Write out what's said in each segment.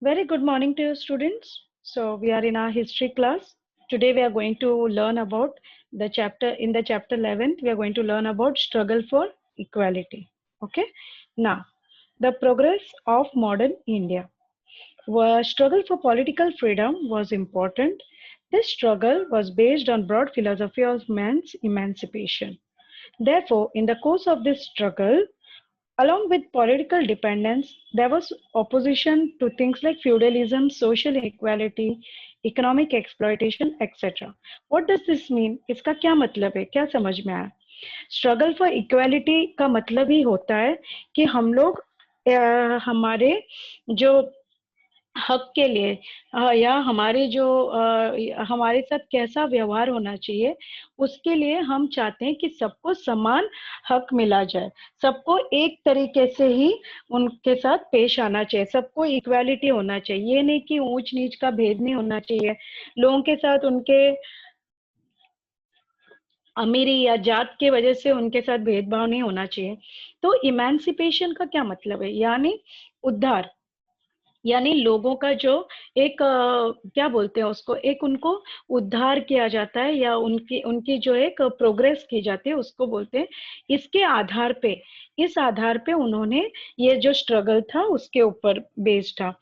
Very good morning to you, students. So we are in our history class. Today we are going to learn about the chapter 11th. We are going to learn about struggle for equality. Okay. Now, the progress of modern India. Struggle for political freedom was important. This struggle was based on broad philosophy of man's emancipation. Therefore, in the course of this struggle, along with political dependence, there was opposition to things like feudalism, social inequality, economic exploitation, etc. What does this mean? इसका क्या मतलब है? क्या समझ में आया? Struggle for equality का मतलब ही होता है कि हम लोग हमारे जो हक के लिए या हमारे जो हमारे साथ कैसा व्यवहार होना चाहिए उसके लिए हम चाहते हैं कि सबको समान हक मिला जाए, सबको एक तरीके से ही उनके साथ पेश आना चाहिए, सबको इक्वालिटी होना चाहिए। ये नहीं कि ऊंच नीच का भेद नहीं होना चाहिए, लोगों के साथ उनके अमीरी या जात के वजह से उनके साथ भेदभाव नहीं होना चाहिए। तो इमेंसिपेशन का क्या मतलब है? यानी उद्धार, यानी लोगों का जो एक क्या बोलते हैं उसको, एक उनको उद्धार किया जाता है या उनकी उनकी जो एक प्रोग्रेस की जाती है उसको बोलते हैं। इसके आधार पे, इस आधार पे उन्होंने ये जो स्ट्रगल था उसके ऊपर बेस्ड था।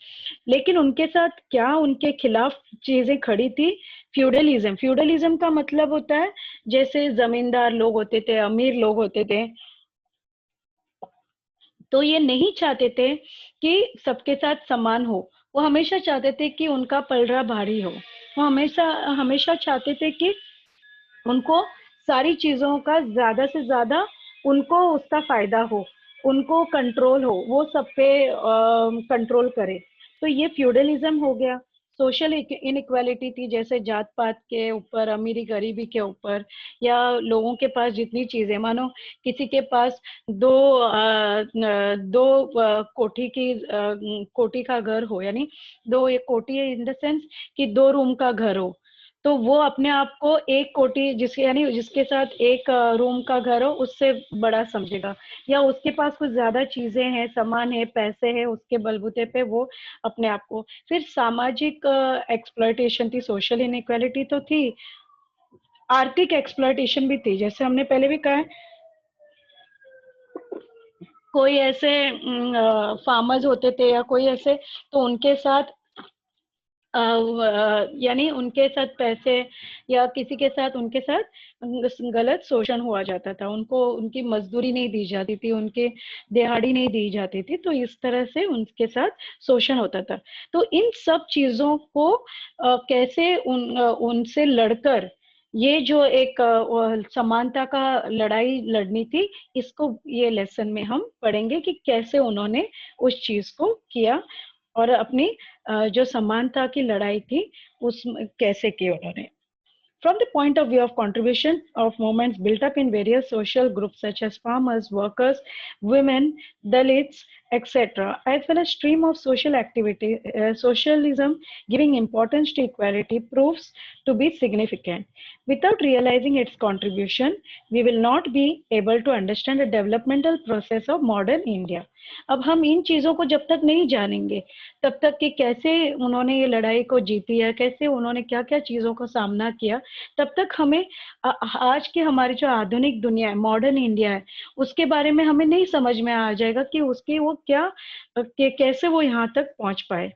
लेकिन उनके साथ क्या उनके खिलाफ चीजें खड़ी थी? फ्यूडलिज्म। फ्यूडलिज्म का मतलब होता है जैसे जमींदार लोग होते थे, अमीर लोग होते थे, तो ये नहीं चाहते थे कि सबके साथ समान हो। वो हमेशा चाहते थे कि उनका पलड़ा भारी हो। वो हमेशा हमेशा चाहते थे कि उनको सारी चीजों का ज्यादा से ज्यादा उनको उसका फायदा हो, उनको कंट्रोल हो, वो सब पे कंट्रोल करे। तो ये फ्यूडलिज्म हो गया। सोशल इनइक्वालिटी थी, जैसे जात पात के ऊपर, अमीरी गरीबी के ऊपर, या लोगों के पास जितनी चीजें, मानो किसी के पास दो कोठी की कोठी का घर हो, यानी दो, एक कोठी है इन द सेंस कि दो रूम का घर हो, तो वो अपने आप को एक कोठी, जिसके यानी जिसके साथ एक रूम का घर हो उससे बड़ा समझेगा, या उसके पास कुछ ज्यादा चीजें हैं, सामान है, पैसे हैं, उसके बलबूते पे वो अपने आप को। फिर सामाजिक एक्सप्लॉयटेशन थी, सोशल इनइक्वालिटी तो थी, आर्थिक एक्सप्लॉयटेशन भी थी। जैसे हमने पहले भी कहा है, कोई ऐसे फार्मर्स होते थे या कोई ऐसे, तो उनके साथ यानी उनके साथ पैसे या किसी के साथ उनके साथ गलत शोषण हुआ जाता था, उनको उनकी मजदूरी नहीं दी जाती थी, उनके दिहाड़ी नहीं दी जाती थी, तो इस तरह से उनके साथ शोषण होता था। तो इन सब चीजों को कैसे उनसे लड़कर ये जो एक समानता का लड़ाई लड़नी थी, इसको ये लेसन में हम पढ़ेंगे कि कैसे उन्होंने उस चीज को किया और अपनी जो समानता की लड़ाई थी उस कैसे की उन्होंने। From the point of view of contribution of movements built up in various social groups such as farmers, workers, women, Dalits, etc., as well as stream of social activity, socialism giving importance to equality proves to be significant. Without realizing its contribution, we will not be able to understand the developmental process of modern India. अब हम इन चीजों को जब तक नहीं जानेंगे तब तक कि कैसे उन्होंने ये लड़ाई को जीती है, कैसे उन्होंने क्या क्या चीजों का सामना किया, तब तक हमें आज की हमारी जो आधुनिक दुनिया है, मॉडर्न इंडिया है, उसके बारे में हमें नहीं समझ में आ जाएगा कि उसके वो क्या कैसे वो यहाँ तक पहुंच पाए।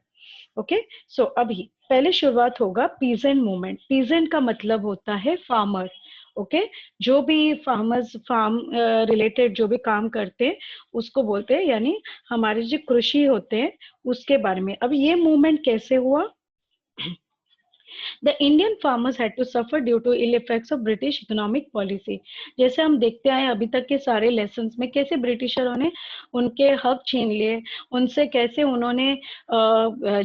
ओके, सो अभी पहले शुरुआत होगा पीजेंट मूवमेंट। पीजेंट का मतलब होता है फार्मर। ओके, जो भी फार्मर्स, फार्म रिलेटेड जो भी काम करते हैं उसको बोलते हैं, यानी हमारे जो कृषि होते हैं उसके बारे में। अब ये मूवमेंट कैसे हुआ? The Indian farmers had to suffer due to ill effects of British economic policy. जैसे हम देखते आए अभी तक के सारे लेसन्स में, कैसे ब्रिटिशरों ने उनके हक छीन लिए, उनसे कैसे उन्होंने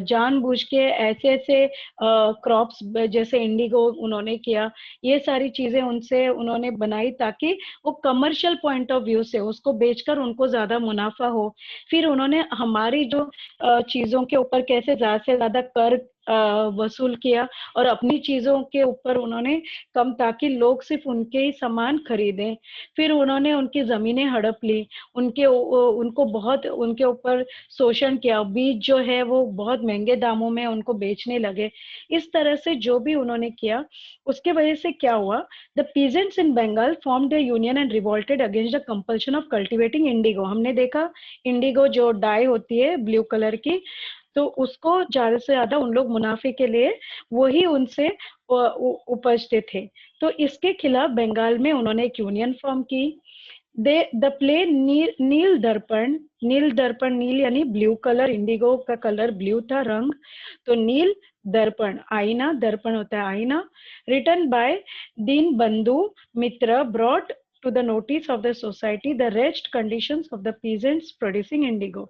जानबूझ के ऐसे ऐसे क्रॉप्स जैसे इंडिगो उन्होंने किया, ये सारी चीजें उनसे उन्होंने बनाई ताकि वो कमर्शियल पॉइंट ऑफ व्यू से उसको बेचकर उनको ज्यादा मुनाफा हो। फिर उन्होंने हमारी जो चीजों के ऊपर कैसे ज्यादा से ज्यादा कर वसूल किया और अपनी चीजों के ऊपर उन्होंने कम, ताकि लोग सिर्फ उनके ही सामान खरीदें। फिर उन्होंने उनकी जमीनें हड़प ली, उनको बहुत उनके ऊपर शोषण किया, बीज जो है वो बहुत महंगे दामों में उनको बेचने लगे। इस तरह से जो भी उन्होंने किया, उसके वजह से क्या हुआ, the peasants in Bengal formed a union and revolted against the compulsion of cultivating indigo. हमने देखा इंडिगो जो डाई होती है ब्लू कलर की, तो उसको ज्यादा से ज्यादा उन लोग मुनाफे के लिए वही उनसे उपजते थे। तो इसके खिलाफ बंगाल में उन्होंने एक यूनियन फॉर्म की। दे द प्ले नील दर्पण, नील दर्पण, नील यानी ब्लू कलर, इंडिगो का कलर ब्लू था रंग, तो नील दर्पण आईना, दर्पण होता है आईना, रिटन बाय दीन बंधु मित्र brought to the notice of the society the wretched conditions of the peasants producing indigo।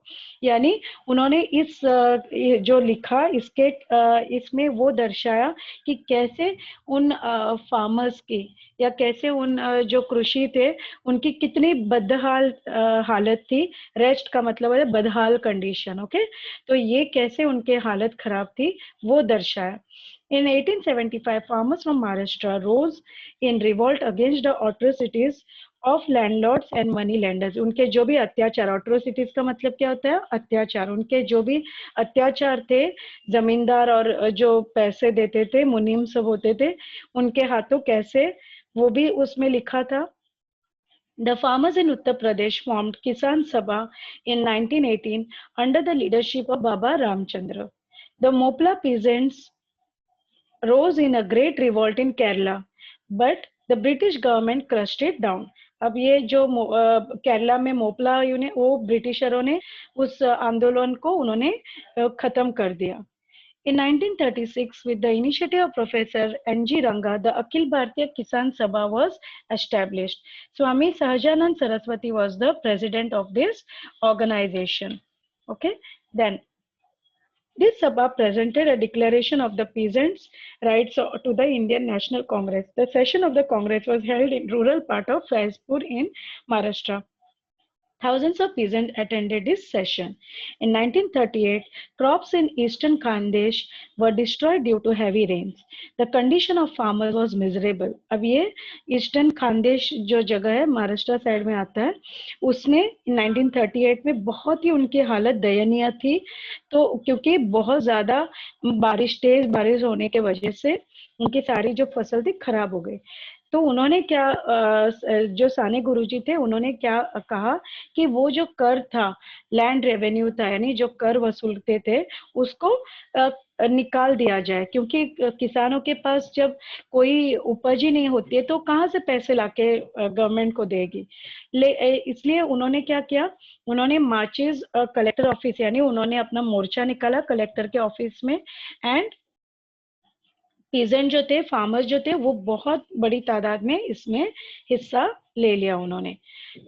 यानी उन्होंने इस जो लिखा इसके इसमें वो दर्शाया कि कैसे उन फार्मर्स की या कैसे उन जो कृषि थे उनकी कितनी बदहाल हालत थी। रेस्ट का मतलब है बदहाल कंडीशन, ओके। तो ये कैसे उनके हालत खराब थी वो दर्शाया। In 1875, farmers from Maharashtra rose in revolt against the atrocities of landlords and money lenders। उनके जो भी अत्याचार, atrocities का मतलब क्या होता है, अत्याचार, उनके जो भी अत्याचार थे, जमींदार और जो पैसे देते थे, मुनीम सब होते थे, उनके हाथों कैसे, वो भी उसमें लिखा था। The farmers in Uttar Pradesh formed Kisan Sabha in 1918 under the leadership of Baba Ramchandra। The Mopla peasants rose in a great revolt in Kerala, but the British government crushed it down। अब ये जो केरला में Moplah union, वो ब्रिटिशरों ने उस आंदोलन को उन्होंने खत्म कर दिया। In 1936, with the initiative of Professor N.G. Ranga, the Akhil Bharatiya Kisan Sabha was established। Swami Sahajanand Saraswati was the president of this organization, okay। Then this Sabha presented a declaration of the peasants' rights to the Indian National Congress। The session of the Congress was held in rural part of Faizpur in Maharashtra। Thousands of peasants attended this session। In 1938, crops in eastern Khandesh were destroyed due to heavy rains। The condition of farmers was miserable। अब ये eastern Khandesh जो जगह है Maharashtra side में आता है, उसमें 1938 में बहुत ही उनकी हालत दयनीय थी। तो क्योंकि बहुत ज्यादा बारिश, तेज बारिश होने के वजह से उनकी सारी जो फसल थी खराब हो गई। तो उन्होंने क्या, जो साने गुरुजी थे उन्होंने क्या कहा कि वो जो कर था, लैंड रेवेन्यू था, यानी जो कर वसूलते थे उसको निकाल दिया जाए, क्योंकि किसानों के पास जब कोई उपज ही नहीं होती है तो कहाँ से पैसे लाके गवर्नमेंट को देगी। इसलिए उन्होंने क्या किया, उन्होंने मार्चेस कलेक्टर ऑफिस, यानी उन्होंने अपना मोर्चा निकाला कलेक्टर के ऑफिस में, एंड पीजेंट जो थे, फार्मर्स जो थे, वो बहुत बड़ी तादाद में इसमें हिस्सा ले लिया उन्होंने।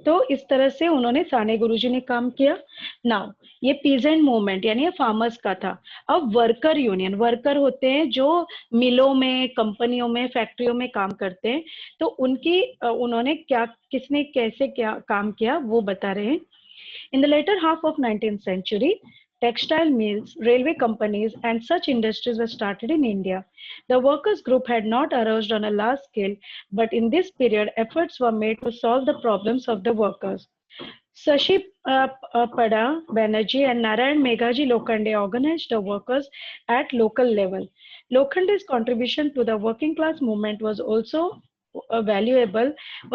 तो इस तरह से उन्होंने, साने गुरुजी ने काम किया। नाउ ये पीजेंट मूवमेंट यानी फार्मर्स का था। अब वर्कर यूनियन, वर्कर होते हैं जो मिलों में, कंपनियों में, फैक्ट्रियों में काम करते हैं, तो उनकी उन्होंने क्या, किसने कैसे क्या काम किया वो बता रहे हैं। In the later half of 19th century, textile mills, railway companies, and such industries were started in India। The workers' group had not arose on a large scale, but in this period, efforts were made to solve the problems of the workers। Sashi Pada Banerjee and Narayan Meghaji Lokhande organized the workers at local level। Lokhande's contribution to the working class movement was also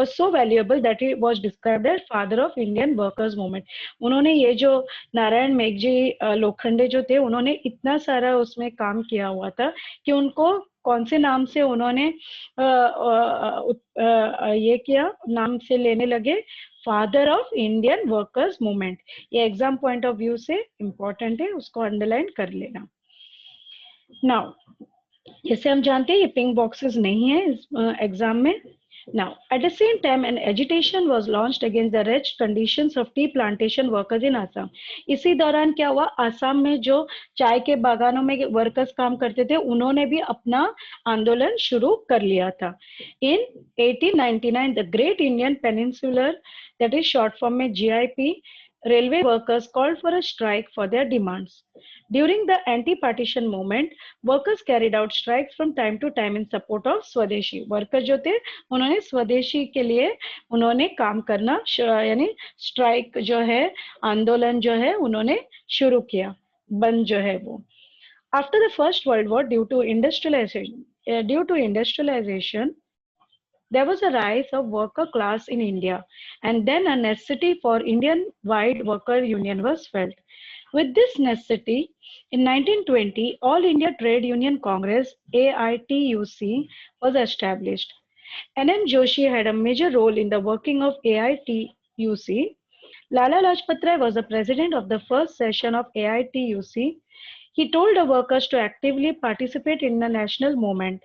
so valuable that he was described as father of Indian workers movement। उन्होंने ये जो नारायण मेघजी लोखंडे जो थे, उन्होंने इतना सारा उसमें काम किया हुआ था कि उनको कौन से नाम से उन्होंने ये किया, नाम से लेने लगे, father of Indian workers movement. ये एग्जाम पॉइंट ऑफ व्यू से इंपॉर्टेंट है, उसको अंडरलाइन कर लेना। नाउ जैसे हम जानते हैं ये पिंक बॉक्सेस नहीं है इस एग्जाम में। Now, at the same time, an agitation was launched against the wretched conditions of tea plantation workers in Assam। इसी दौरान क्या हुआ, आसाम में जो चाय के बागानों में वर्कर्स काम करते थे, उन्होंने भी अपना आंदोलन शुरू कर लिया था। In 1899, the Great Indian Peninsular, that is short form में GIP, railway workers called for a strike for their demands. During the anti-partition movement, workers carried out strikes from time to time in support of स्वदेशी. Workers जो थे, उन्होंने स्वदेशी के लिए उन्होंने काम करना यानी स्ट्राइक जो है, आंदोलन जो है, उन्होंने शुरू किया. बंद जो है वो. After the First World War, due to industrialization, there was a rise of worker class in India, and then a necessity for Indian-wide worker union was felt. With this necessity, in 1920, All India Trade Union Congress (AITUC) was established. N.M. Joshi had a major role in the working of AITUC. Lala Lajpat Rai was the president of the first session of AITUC. He told the workers to actively participate in the national movement.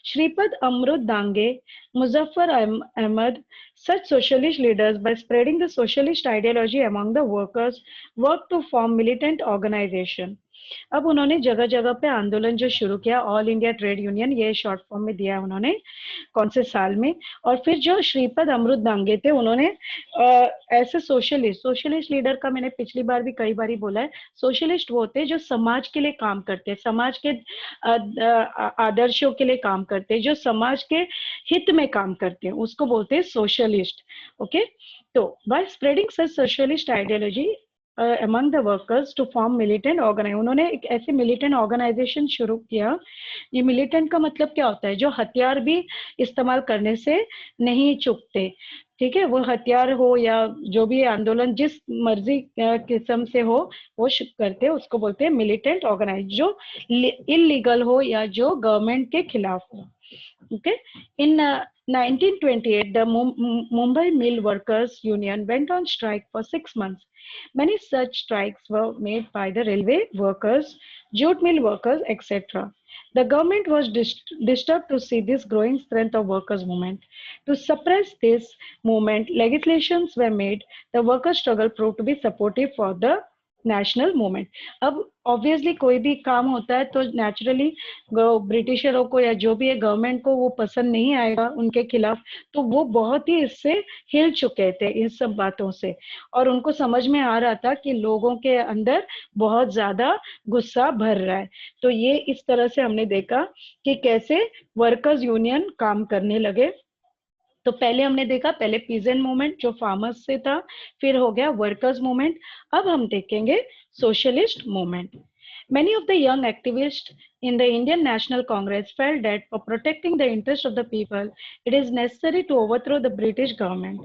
Shripad Amrut Dange, Muzaffar Ahmad, such socialist leaders, by spreading the socialist ideology among the workers, worked to form militant organization. अब उन्होंने जगह जगह पे आंदोलन जो शुरू किया, all India trade union, ये शॉर्ट फॉर्म में दिया उन्होंने कौन से साल में. और फिर जो श्रीपद अमृत दांगे थे, उन्होंने ऐसे सोशलिस्ट लीडर का मैंने पिछली बार भी कई बार बोला है, सोशलिस्ट वो होते हैं जो समाज के लिए काम करते हैं, समाज के आदर्शों के लिए काम करते हैं, जो समाज के हित में काम करते हैं, उसको बोलते हैं सोशलिस्ट. ओके, तो by spreading such socialist ideology among the workers to form militant organization, उन्होंने एक ऐसे militant organization शुरू किया. ये militant का मतलब क्या होता है? जो हथियार भी इस्तेमाल करने से नहीं चूकते. ठीक है, वो हथियार हो या जो भी आंदोलन जिस मर्जी किस्म से हो वो करते हैं, उसको बोलते हैं मिलिटेंट ऑर्गेनाइज. जो इलीगल हो या जो गवर्नमेंट के खिलाफ हो. Okay, in 1928, the Mumbai Mill Workers Union went on strike for 6 months. Many such strikes were made by the railway workers, jute mill workers, etc. The government was disturbed to see this growing strength of workers' movement. To suppress this movement, legislations were made. The workers' struggle proved to be supportive for the national movement. अब obviously कोई भी काम होता है तो naturally ब्रिटिशरों को या जो भी है गवर्नमेंट को वो पसंद नहीं आएगा उनके खिलाफ, तो वो बहुत ही इससे हिल चुके थे इन सब बातों से, और उनको समझ में आ रहा था कि लोगों के अंदर बहुत ज्यादा गुस्सा भर रहा है. तो ये इस तरह से हमने देखा कि कैसे वर्कर्स यूनियन काम करने लगे. तो पहले हमने देखा, पहले पीजेंट मूवमेंट जो फार्मर्स से था, फिर हो गया वर्कर्स मूवमेंट. अब हम देखेंगे socialist movement. Many of the young activists in the Indian National Congress felt that for protecting the interests of the people, it is necessary to overthrow the British government.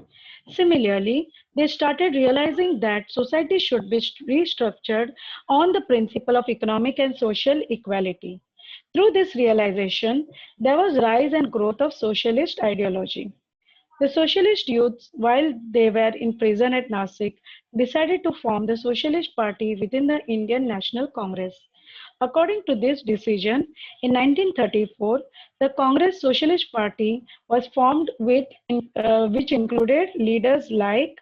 Similarly, they started realizing that society should be restructured on the principle of economic and social equality. Through this realization, there was rise and growth of socialist ideology. The socialist youths, while they were in prison at Nasik, decided to form the Socialist Party within the Indian National Congress. According to this decision, in 1934, the Congress Socialist Party was formed which included leaders like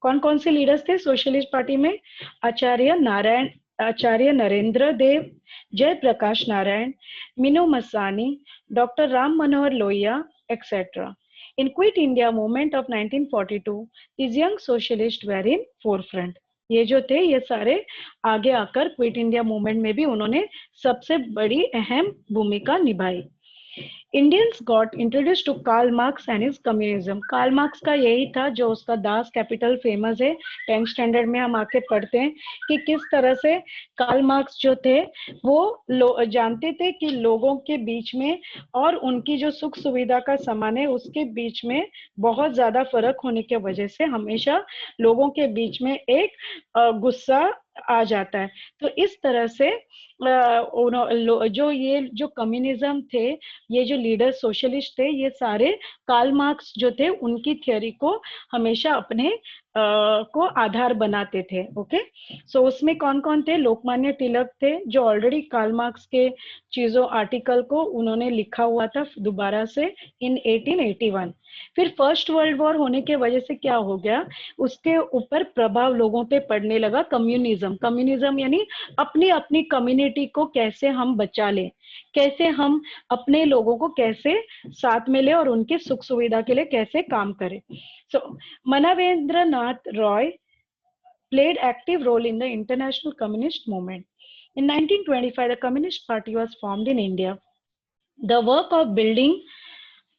कौन से leaders थे socialist party में? Acharya Narendra Dev, Jayaprakash Narayan, Minoo Masani, doctor Ram Manohar Lohia, etc. In Quit India movement of 1942, these young socialists were in forefront. ये जो थे ये सारे आगे आकर क्विट इंडिया मूवमेंट में भी उन्होंने सबसे बड़ी अहम भूमिका निभाई. Indians got introduced to Karl Marx and his communism. Karl Marx का यही था जो उसका दास कैपिटल फेमस है, 10th स्टैंडर्ड में हम आके पढ़ते हैं कि किस तरह से कार्ल मार्क्स जो थे वो जानते थे कि लोगों के बीच में और उनकी जो सुख सुविधा का सामान है उसके बीच में बहुत ज्यादा फर्क होने की वजह से हमेशा लोगों के बीच में एक गुस्सा आ जाता है. तो इस तरह से जो कम्युनिज्म थे, ये जो लीडर सोशलिस्ट थे, ये सारे कार्ल मार्क्स जो थे उनकी थ्योरी को हमेशा अपने को आधार बनाते थे. ओके, सो उसमें कौन कौन थे? लोकमान्य तिलक थे जो ऑलरेडी कार्ल मार्क्स के चीजों आर्टिकल को उन्होंने लिखा हुआ था दोबारा से इन 1881. फिर फर्स्ट वर्ल्ड वॉर होने के वजह से क्या हो गया, उसके ऊपर प्रभाव लोगों पे पड़ने लगा कम्युनिज्म यानी अपनी अपनी कम्युनिटी को कैसे हम बचा लें, कैसे हम अपने लोगों को कैसे साथ में ले और उनके सुख सुविधा के लिए कैसे काम करें. सो मानवेंद्र नाथ Roy played active role in the international communist movement. In 1925, the Communist Party was formed in India. The work of building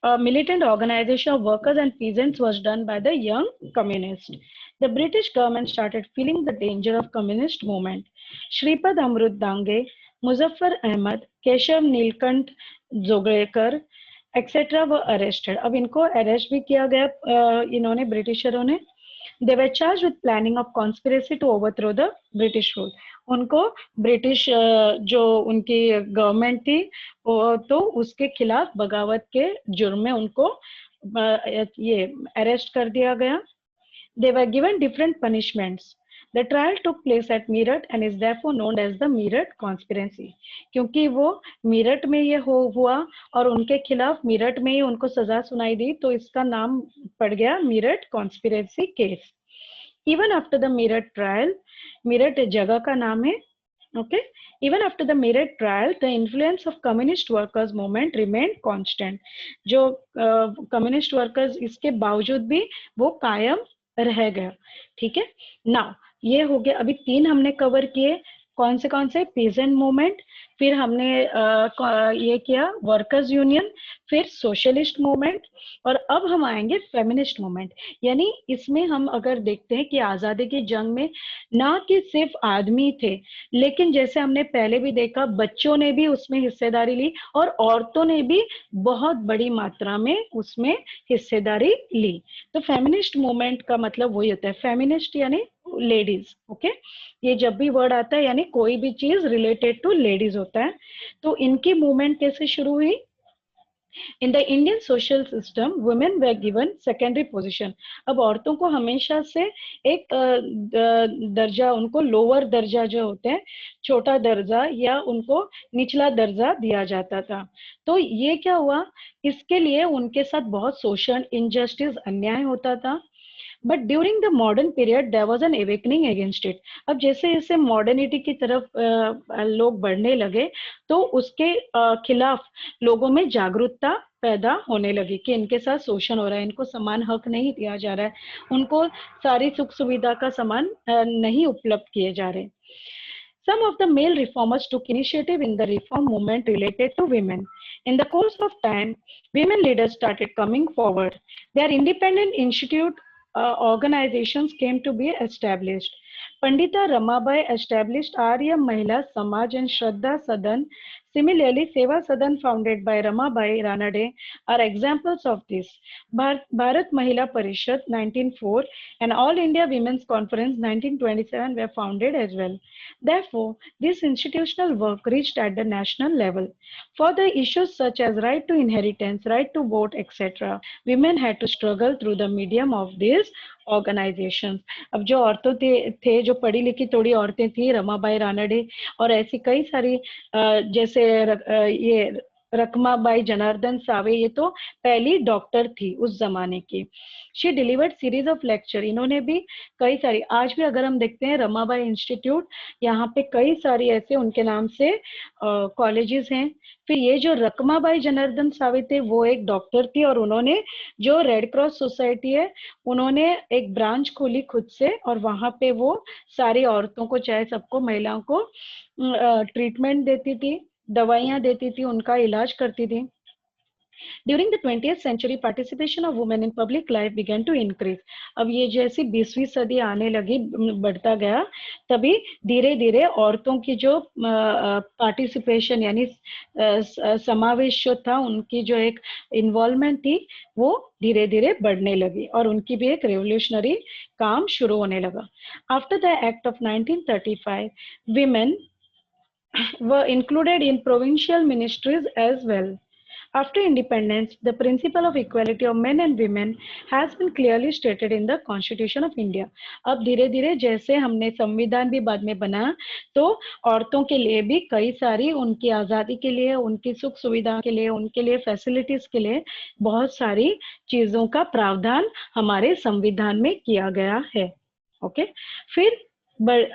a militant organization of workers and peasants was done by the young communists. The British government started feeling the danger of communist movement. Shripad Amrut Dange, Muzaffar Ahmad, Keshav Nilkant Joglekar, etcetera वो arrested. अब इनको arrest भी किया गया इन्होंने ब्रिटिशरों ने. They were charge with planning of conspiracy to overthrow the British rule. उनको ब्रिटिश जो उनकी गवर्नमेंट थी तो उसके खिलाफ बगावत के जुर्म में उनको ये अरेस्ट कर दिया गया. They were given different punishments. The trial took place at Meerut and is therefore known as the Meerut conspiracy. क्योंकि वो मीरठ में ये हुआ और उनके खिलाफ मीरठ में ही उनको सजा सुनाई दी तो इसका नाम पड़ गया Meerut conspiracy case. Even after the Meerut trial, Meerut जगह का नाम है. Okay. Even after the Meerut trial, the influence of communist workers movement remained constant. जो communist workers इसके बावजूद भी वो कायम रह गया. ठीक है. Now ये हो गया. अभी 3 हमने कवर किए. कौन से पीजेंट मूवमेंट, फिर हमने ये किया वर्कर्स यूनियन, फिर सोशलिस्ट मूवमेंट, और अब हम आएंगे फेमिनिस्ट मूवमेंट. यानी इसमें हम अगर देखते हैं कि आजादी की जंग में ना कि सिर्फ आदमी थे, लेकिन जैसे हमने पहले भी देखा बच्चों ने भी उसमें हिस्सेदारी ली और औरतों ने भी बहुत बड़ी मात्रा में उसमें हिस्सेदारी ली. तो फेमिनिस्ट मूवमेंट का मतलब वही होता है, फेमिनिस्ट यानी लेडीज. ओके. ये जब भी वर्ड आता है यानी कोई भी चीज रिलेटेड टू लेडीज होता है. तो इनकी मूवमेंट कैसे शुरू हुई? In the Indian social system women were given secondary position. अब औरतों को हमेशा से एक दर्जा, उनको लोअर दर्जा जो होते हैं, छोटा दर्जा या उनको निचला दर्जा दिया जाता था. तो ये क्या हुआ, इसके लिए उनके साथ बहुत सोशल इनजस्टिस, अन्याय होता था. But during the modern period there was an awakening against it. अब जैसे जैसे मॉडर्निटी की तरफ लोग बढ़ने लगे तो उसके खिलाफ लोगों में जागरूकता पैदा होने लगी कि इनके साथ शोषण हो रहा है, इनको समान हक नहीं दिया जा रहा है, उनको सारी सुख सुविधा का समान नहीं उपलब्ध किए जा रहे. Some of the male reformers took initiative in the reform movement related to women. In the course of time, women leaders started coming forward. Their independent institute organizations came to be established. Pandita Ramabai established Arya Mahila Samaj and Shraddha Sadan. Similarly, Seva Sadan founded by Ramabai Ranade are examples of this. Bharat Mahila Parishad 1904 and All India Women's Conference 1927 were founded as well. Therefore, this institutional work reached at the national level. For the issues such as right to inheritance, right to vote, etc., women had to struggle through the medium of these organizations. अब जो औरतों थे जो पढ़ी लिखी थोड़ी औरतें थी, रमाबाई रानडे और ऐसी कई सारी जैसे ये रकमाबाई जनार्दन सावे, ये तो पहली डॉक्टर थी उस जमाने की. She delivered series of lecture. इन्होंने भी कई सारी, आज भी अगर हम देखते हैं रमाबाई इंस्टीट्यूट, यहाँ पे कई सारी ऐसे उनके नाम से कॉलेजेस हैं. फिर ये जो रकमाबाई जनार्दन सावे थे वो एक डॉक्टर थी और उन्होंने जो रेड क्रॉस सोसाइटी है उन्होंने एक ब्रांच खोली खुद से और वहां पे वो सारी औरतों को, चाहे सबको, महिलाओं को ट्रीटमेंट देती थी, दवाइयाँ देती थी, उनका इलाज करती थी. During the 20th century, participation of women in public life began to increase. अब ये जैसी 20वीं सदी आने लगी, बढ़ता गया, तभी धीरे धीरे औरतों की जो पार्टिसिपेशन यानी समावेश जो था, उनकी जो एक इन्वॉल्वमेंट थी वो धीरे धीरे बढ़ने लगी और उनकी भी एक रेवोल्यूशनरी काम शुरू होने लगा. After the Act of 1935, women were included in provincial ministries as well. After independence, the principle of equality of men and women has been clearly stated in the Constitution of India. अब धीरे धीरे जैसे हमने संविधान भी बाद में बना तो औरतों के लिए भी कई सारी, उनकी आज़ादी के लिए, उनकी सुख सुविधा के लिए, उनके लिए फैसिलिटीज के लिए बहुत सारी चीज़ों का प्रावधान हमारे संविधान में किया गया है. ओके. फिर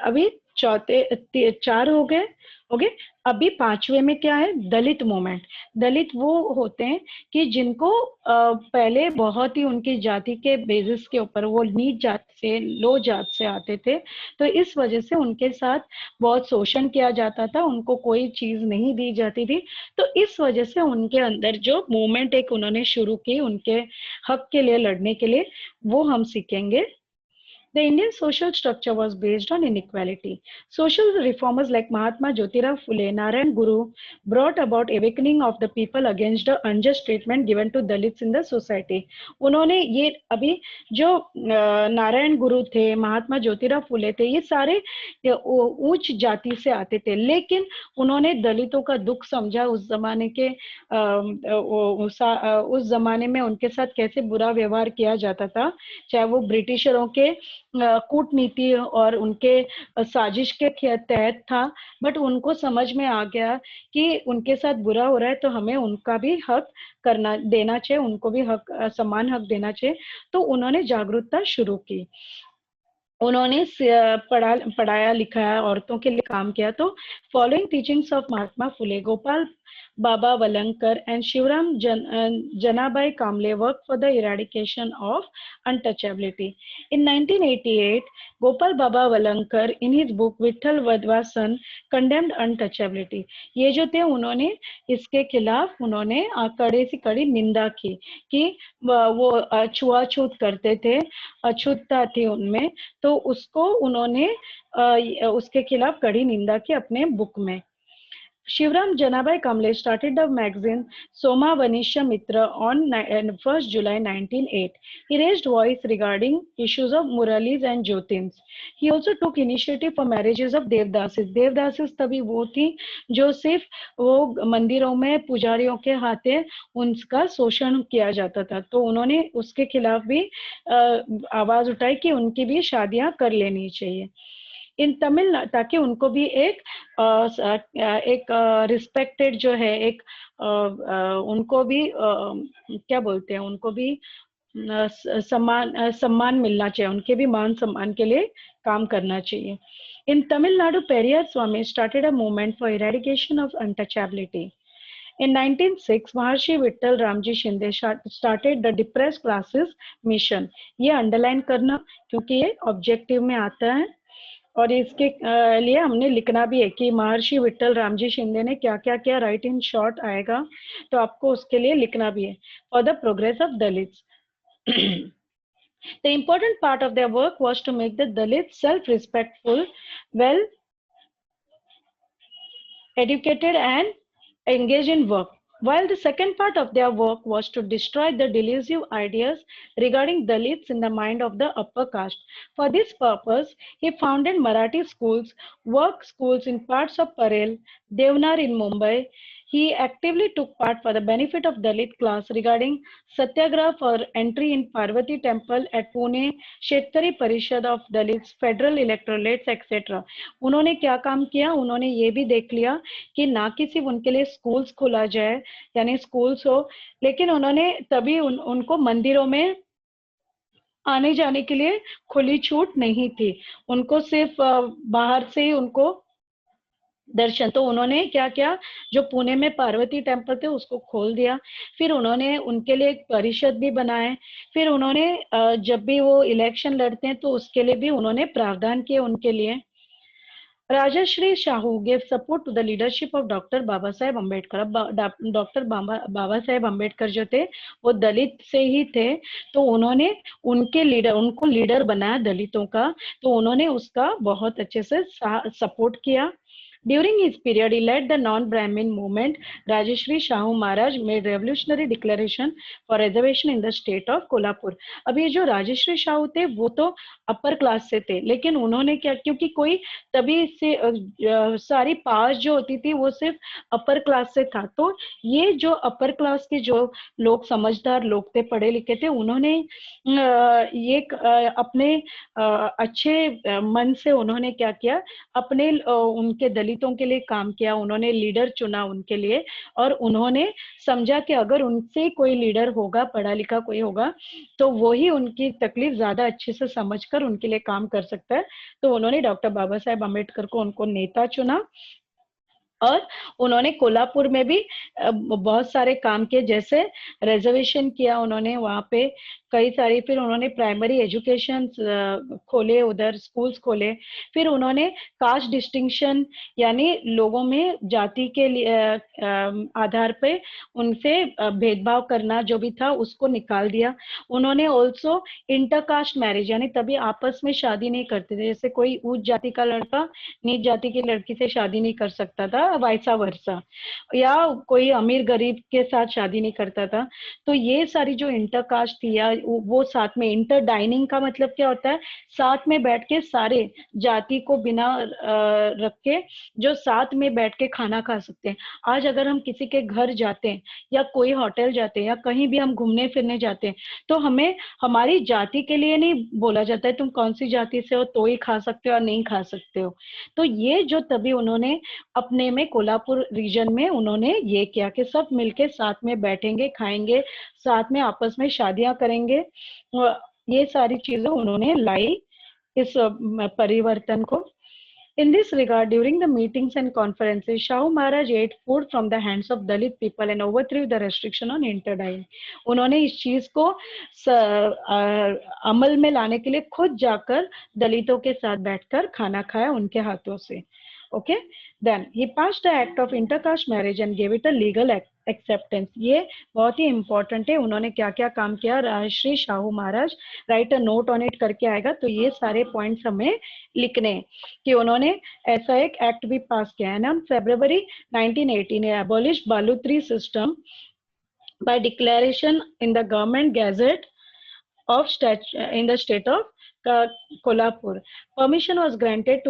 अभी चार हो गए। ओके, अभी पांचवे में क्या है, दलित मूवमेंट। दलित वो होते हैं कि जिनको पहले बहुत ही उनकी जाति के बेसिस के ऊपर, वो नीच जात से, लो जात से आते थे, तो इस वजह से उनके साथ बहुत शोषण किया जाता था, उनको कोई चीज नहीं दी जाती थी। तो इस वजह से उनके अंदर जो मूवमेंट एक उन्होंने शुरू की उनके हक के लिए लड़ने के लिए, वो हम सीखेंगे। The Indian social structure was based on inequality. Social reformers like Mahatma Jyotirao Phule, Narayan Guru brought about awakening of the people against the unjust treatment given to Dalits in the society. उन्होंने ये अभी जो नारायण गुरु थे, महात्मा ज्योतिराव फुले थे, ये सारे उच्च जाति से आते थे, लेकिन उन्होंने दलितों का दुख समझा। उस जमाने के उस जमाने में उनके साथ कैसे बुरा व्यवहार किया जाता था, चाहे वो ब्रिटिशरों के कूटनीति और उनके साजिश के तहत था, बट उनको समझ में आ गया कि उनके साथ बुरा हो रहा है, तो हमें उनका भी हक करना देना चाहिए, उनको भी हक, समान हक देना चाहिए। तो उन्होंने जागरूकता शुरू की। उन्होंने पढ़ाया लिखाया, औरतों के लिए काम किया। तो following teachings of Mahatma Phule, Gopal Baba Valankar and Shivram Janabai Kamble worked for the eradication of untouchability. In 1988, Gopal Baba Valankar in his book Vitthal Vadvasan condemned untouchability. ये जो थे उन्होंने इसके खिलाफ उन्होंने कड़ी से कड़ी निंदा की कि वो छुआछूत करते थे, अछूतता थी उनमें, तो उसको उन्होंने उसके खिलाफ कड़ी निंदा की अपने बुक में। Shivram Janabai Kamble started the magazine Soma Vanisha Mitra on 1st July 1908. He raised voice regarding issues of Muralis and Jyotins. He also took initiative for marriages of Devdasis. Devdasis तभी वो थी जो सिर्फ वो मंदिरों में पुजारियों के हाथे उनका शोषण किया जाता था, तो उन्होंने उसके खिलाफ भी आवाज उठाई कि उनकी भी शादियां कर लेनी चाहिए इन तमिल, ताकि उनको भी एक रिस्पेक्टेड जो है, एक उनको भी क्या बोलते हैं, उनको भी सम्मान मिलना चाहिए, उनके भी मान सम्मान के लिए काम करना चाहिए। In Tamil Nadu, Periyar Swami started a movement for eradication of untouchability. In 1906, Maharshi Vittal Ramji Shinde started the Depressed Classes Mission. ये अंडरलाइन करना क्योंकि ये ऑब्जेक्टिव में आता है और इसके लिए हमने लिखना भी है कि महर्षि विट्ठल रामजी शिंदे ने क्या क्या किया। राइट इन शॉर्ट आएगा, तो आपको उसके लिए लिखना भी है। For the progress of Dalits, the important part of their work was to make the Dalits self-respectful, well educated and engaged in work, while the second part of their work was to destroy the delusive ideas regarding Dalits in the mind of the upper caste. For this purpose, he founded Marathi schools, work schools in parts of Parel, Devnar in Mumbai. He actively took part for the benefit of Dalit class regarding Satyagraha for entry in Parvati temple at Pune, Shetkari Parishad of Dalits, federal electorates, etc. उन्होंने क्या काम किया, उन्होंने ये भी देख लिया कि ना कि सिर्फ उनके लिए स्कूल्स खोला जाए, यानी स्कूल्स हो, लेकिन उन्होंने तभी उनको मंदिरों में आने जाने के लिए खुली छूट नहीं थी, उनको सिर्फ बाहर से ही उनको दर्शन। तो उन्होंने क्या किया, जो पुणे में पार्वती टेम्पल थे उसको खोल दिया, फिर उन्होंने उनके लिए एक परिषद भी बनाए, फिर उन्होंने जब भी वो इलेक्शन लड़ते हैं तो उसके लिए भी उन्होंने प्रावधान किए उनके लिए। Rajashri Shahu gave support to the leadership of doctor Baba Saheb Ambedkar. अब डॉक्टर बाबा साहेब अम्बेडकर जो थे वो दलित से ही थे, तो उन्होंने उनको लीडर बनाया दलितों का, तो उन्होंने उसका बहुत अच्छे से सपोर्ट किया। During his period, he led the non-Brahmin movement. Rajashri Shahu Maharaj made revolutionary declaration for reservation in the state of Kolhapur. अब ये जो राजश्री शाहू थे वो तो अपर क्लास से थे, लेकिन उन्होंने क्या, क्योंकि कोई तभी से सारी पास जो होती थी वो सिर्फ अपर क्लास से था, तो ये जो अपर क्लास के जो लोग, समझदार लोग थे, पढ़े लिखे थे, उन्होंने ये अपने अच्छे मन से उन्होंने क्या किया, अपने उनके दलित दलितों के लिए काम किया, उन्होंने लीडर चुना उनके लिए, और उन्होंने समझा कि अगर उनसे कोई लीडर होगा, पढ़ा लिखा कोई होगा, तो वो ही उनकी तकलीफ ज्यादा अच्छे से समझकर उनके लिए काम कर सकता है। तो उन्होंने डॉक्टर बाबा साहेब अम्बेडकर को उनको नेता चुना, और उन्होंने कोल्हापुर में भी बहुत सारे काम किए, जैसे रिजर्वेशन किया उन्होंने वहाँ पे कई सारी, फिर उन्होंने प्राइमरी एजुकेशन खोले, उधर स्कूल्स खोले, फिर उन्होंने कास्ट डिस्टिंक्शन यानी लोगों में जाति के आधार पे उनसे भेदभाव करना जो भी था उसको निकाल दिया। उन्होंने ऑल्सो इंटरकास्ट मैरिज यानी तभी आपस में शादी नहीं करते थे, जैसे कोई उच्च जाति का लड़का नीच जाति की लड़की से शादी नहीं कर सकता था, वैसा वर्षा, या कोई अमीर गरीब के साथ शादी नहीं करता था। तो ये सारी जो इंटरकास्ट थी या वो साथ में, इंटर डाइनिंग का मतलब क्या होता है, साथ में बैठ के सारे जाति को बिना रख के जो साथ में बैठ के खाना खा सकते हैं। आज अगर हम किसी के घर जाते हैं या कोई होटल जाते हैं या कहीं भी हम घूमने फिरने जाते हैं, तो हमें हमारी जाति के लिए नहीं बोला जाता है तुम कौन सी जाति से हो तो ही खा सकते हो और नहीं खा सकते हो। तो ये जो तभी उन्होंने अपने में कोल्हापुर रीजन में उन्होंने ये किया कि सब मिलके साथ में बैठेंगे, खाएंगे, साथ में आपस में शादियां करेंगे। ये सारी चीजें उन्होंने लाई इस परिवर्तन को। In this regard, during the meetings and conferences, Shahu Maharaj ate food from the hands of Dalit people and overthrew the restriction on interdining. उन्होंने इस चीज को अमल में लाने के लिए खुद जाकर दलितों के साथ बैठकर खाना खाया उनके हाथों से। Okay, then he passed the act of intercaste marriage and gave it a legal acceptance. ये बहुत ही important है, उन्होंने क्या क्या काम किया, Rajashri Shahu Maharaj write a note on it करके आएगा, तो ये सारे पॉइंट्स हमें लिखने हैं कि उन्होंने ऐसा एक एक्ट भी पास किया है ना। February 1918 abolished Balutri system by declaration in the government gazette of in the state of Kolhapur. Permission was granted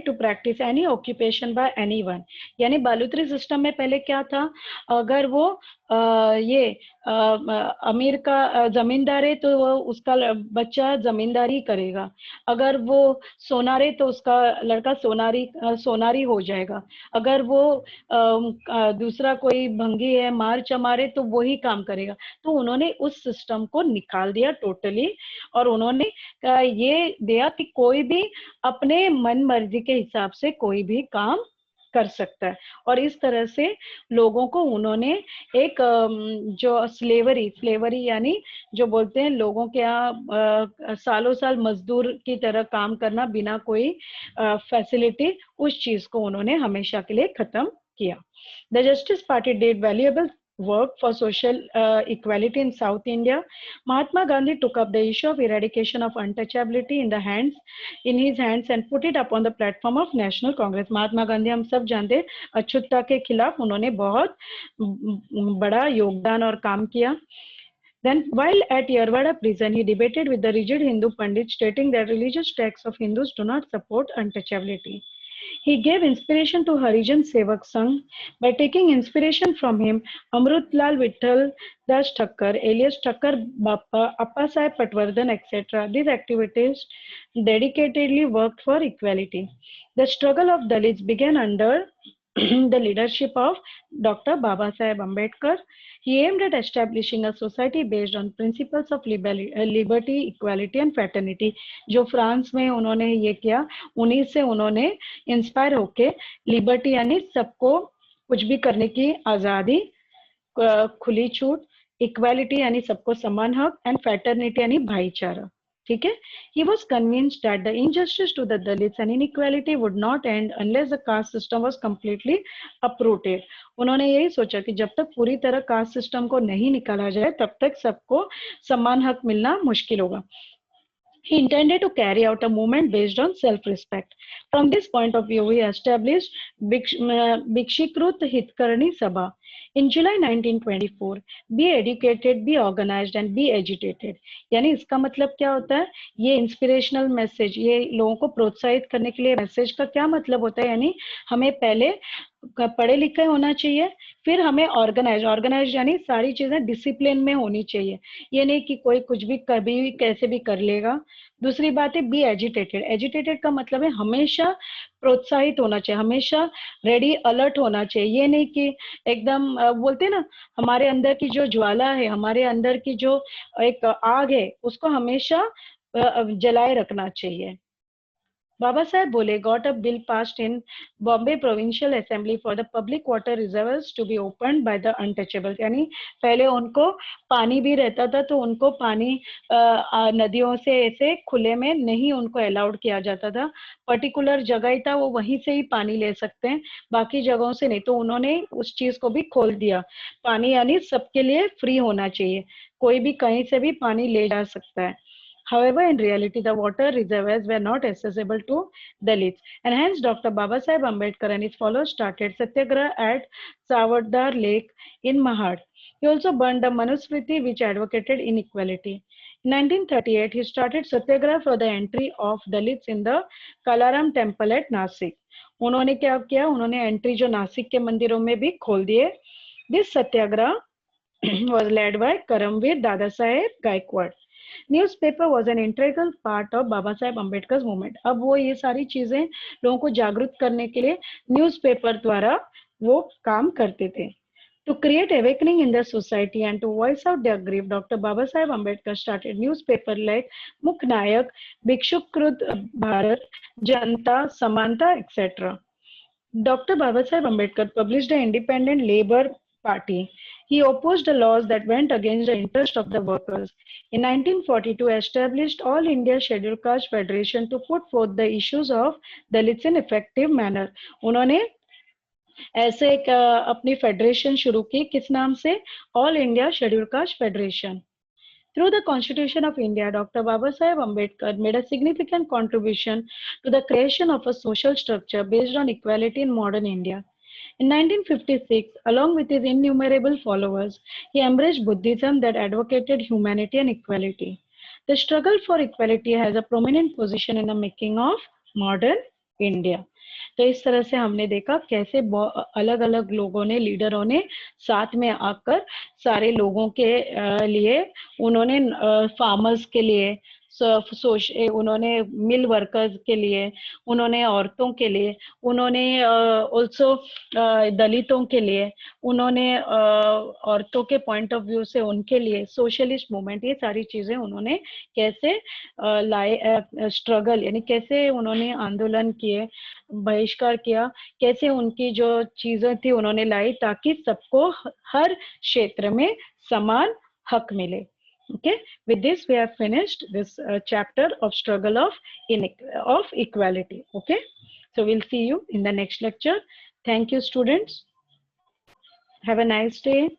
to practice any occupation by anyone. यानी बालूत्री सिस्टम में पहले क्या था, अगर वो ये अमीर का जमींदार है तो वो उसका बच्चा जमींदारी करेगा, अगर वो सोनार है तो उसका लड़का सोनारी हो जाएगा, अगर वो दूसरा कोई भंगी है मार चमार है तो वो ही काम करेगा। तो उन्होंने उस सिस्टम को निकाल दिया टोटली, और उन्होंने ये दिया कि कोई भी अपने मन मर्जी के हिसाब से कोई भी काम कर सकता है। और इस तरह से लोगों को उन्होंने एक जो स्लेवरी यानी जो बोलते हैं लोगों के यहाँ सालों साल मजदूर की तरह काम करना बिना कोई फैसिलिटी, उस चीज को उन्होंने हमेशा के लिए खत्म किया। The justice party did valuable work for social equality in South India. Mahatma Gandhi took up the issue of eradication of untouchability in his hands and put it upon the platform of National Congress. Mahatma Gandhi हम सब जानते हैं अछूतता के खिलाफ उन्होंने बहुत बड़ा योगदान और काम किया। Then, while at Yerwada prison, he debated with the rigid Hindu Pandits, stating that religious texts of Hindus do not support untouchability. He gave inspiration to Harijan Sevak Sangh by taking inspiration from him. Amrutlal Vittal Das Thakkar, alias Thakkar Bappa, Appa Sahib Patwardhan, etc. These activities dedicatedly worked for equality. The struggle of Dalits began under the leadership of Dr. Baba Saheb Ambedkar. He aimed at establishing a society based on principles of liberty, equality and fraternity. जो France में उन्होंने ये किया, उन्हीं से उन्होंने inspire होके liberty यानी सबको कुछ भी करने की आज़ादी, खुली छूट, इक्वालिटी यानी सबको समान हक, एंड फ्रेटर्निटी यानी भाईचारा। ठीक है, he was convinced that the injustice to the Dalits and inequality would not end unless the caste system was completely uprooted. उन्होंने यही सोचा कि जब तक पूरी तरह कास्ट सिस्टम को नहीं निकाला जाए तब तक सबको समान हक मिलना मुश्किल होगा। He intended to carry out a movement based on self-respect. From this point of view, he established Bhikshikrut Hitkarni Sabha. In July 1924, be educated, be organized and be agitated. यानी इसका मतलब क्या होता है, ये इंस्पिरेशनल मैसेज, ये लोगों को प्रोत्साहित करने के लिए मैसेज का क्या मतलब होता है, यानी हमें पहले पढ़े लिखे होना चाहिए, फिर हमें ऑर्गेनाइज यानी सारी चीजें डिसिप्लिन में होनी चाहिए, ये नहीं कि कोई कुछ भी कभी भी कैसे भी कर लेगा। दूसरी बात है बी एजिटेटेड। एजिटेटेड का मतलब है हमेशा प्रोत्साहित होना चाहिए, हमेशा रेडी अलर्ट होना चाहिए, ये नहीं कि एकदम बोलते हैं ना, हमारे अंदर की जो ज्वाला है, हमारे अंदर की जो एक आग है, उसको हमेशा जलाए रखना चाहिए। Baba Saheb Bole got a bill passed in Bombay Provincial Assembly for the public water reservoirs to be opened by the untouchables। यानी पहले उनको पानी भी रहता था तो उनको पानी नदियों से ऐसे खुले में नहीं उनको अलाउड किया जाता था, पर्टिकुलर जगह ही था वो वहीं से ही पानी ले सकते हैं, बाकी जगहों से नहीं। तो उन्होंने उस चीज को भी खोल दिया, पानी यानी सबके लिए फ्री होना चाहिए, कोई भी कहीं से भी पानी ले जा सकता है। However, in reality, the water reservoirs were not accessible to Dalits, and hence Dr. Babasaheb Ambedkar and his followers started Satyagraha at Savardar Lake in Mahad. He also burned the Manusmriti, which advocated inequality. In 1938, he started Satyagraha for the entry of Dalits in the Kalaram temple at Nasik. उन्होंने क्या किया, उन्होंने entry जो नासिक के मंदिरों में भी खोल दिए। This Satyagraha was led by Karamveer Dadasaheb Gaikwad. Newspaper was an integral part of Baba Saheb Ambedkar movement. अब वो ये सारी चीजें लोगों को जागरूक करने के लिए न्यूज़पेपर द्वारा वो काम करते थे। To create awakening in the society and to voice out their grief, Dr. Baba Saheb Ambedkar started newspaper like Mukh Nayak, Bhikshukrut Bharat, Janta, Samanta, etc. Dr. Baba Saheb Ambedkar published the Independent Labour Party. He opposed the laws that went against the interest of the workers. In 1942, established All India Scheduled Caste Federation to put forth the issues of Dalits in effective manner. उन्होंने ऐसे एक अपनी federation शुरू की, किस नाम से, all India schedule caste federation. Through the Constitution of India, Dr. Babasaheb Ambedkar made a significant contribution to the creation of a social structure based on equality in modern India. In 1956, along with his innumerable followers, he embraced Buddhism that advocated humanity and equality. The struggle for equality has a prominent position in the making of modern India. तो इस तरह से हमने देखा कैसे अलग अलग लोगों ने, लीडरों ने साथ में आकर सारे लोगों के लिए, उन्होंने फार्मर्स के लिए, उन्होंने मिल वर्कर्स के लिए, उन्होंने औरतों के लिए, उन्होंने ऑल्सो दलितों के लिए, उन्होंने औरतों के पॉइंट ऑफ व्यू से उनके लिए सोशलिस्ट मूवमेंट, ये सारी चीजें उन्होंने कैसे लाए, स्ट्रगल यानी कैसे उन्होंने आंदोलन किए, बहिष्कार किया, कैसे उनकी जो चीजें थी उन्होंने लाई ताकि सबको हर क्षेत्र में समान हक मिले। Okay, with this we have finished this chapter of struggle of equality. Okay, so we'll see you in the next lecture. Thank you, students. Have a nice day.